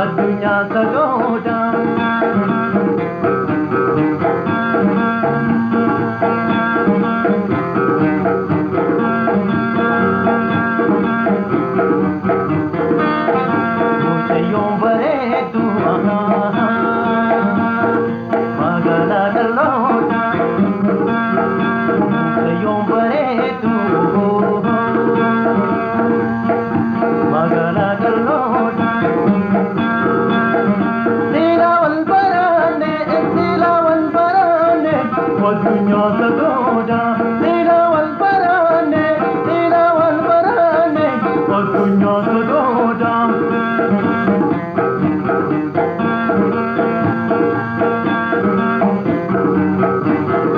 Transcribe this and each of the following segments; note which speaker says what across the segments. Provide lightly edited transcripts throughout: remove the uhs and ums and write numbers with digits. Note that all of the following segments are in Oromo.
Speaker 1: Adunya sagoda Muchayon bare tu magala dalota Muchayon bare tu magala dalota Adunya sagoda Lila wal barane Adunya sagoda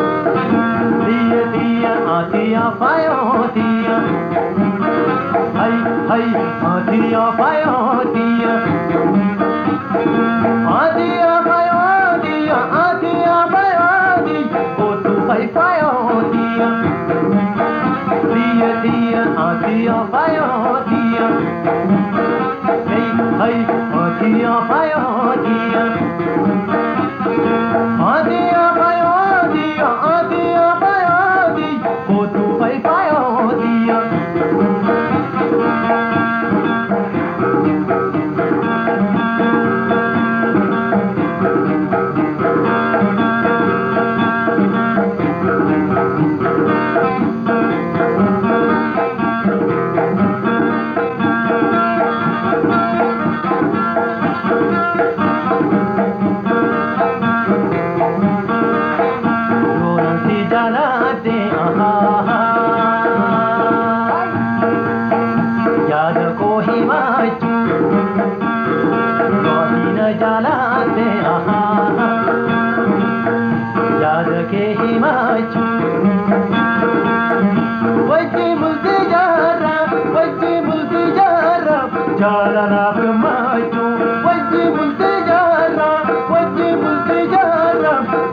Speaker 1: Diya diya atiya payo diya Hay hay atiya payo diya Atiya payo diya atiya payo Pai payo diya, diya diya, diya payo diya, hey hey, diya payo diya, diya payo diya, diya payo diya, oh tu pai payo diya. याद को ही माचू गोही न जलाते याद के ही माचू वज्जी मुल्ती जारा जाला नाक माचू वज्जी मुल्ती जारा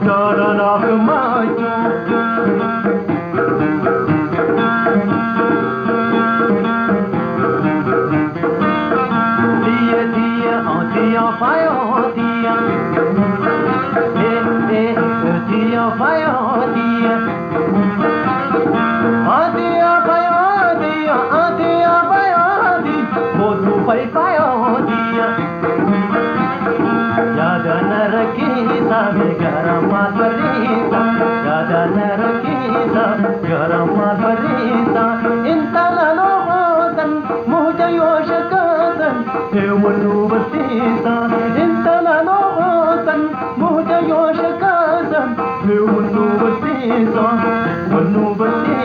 Speaker 1: जाला नाक Machu Diya payo diya, diya payo diya, diya payo diya, diya payo diya, wo tu pai payo diya. Yad n rakhi sabe garam parisa, yad n rakhi sabe garam parisa. Intala lohotan mujhe yoshakatan, manu basisa. Intala lohotan mujhe yoshakatan, manu basisa.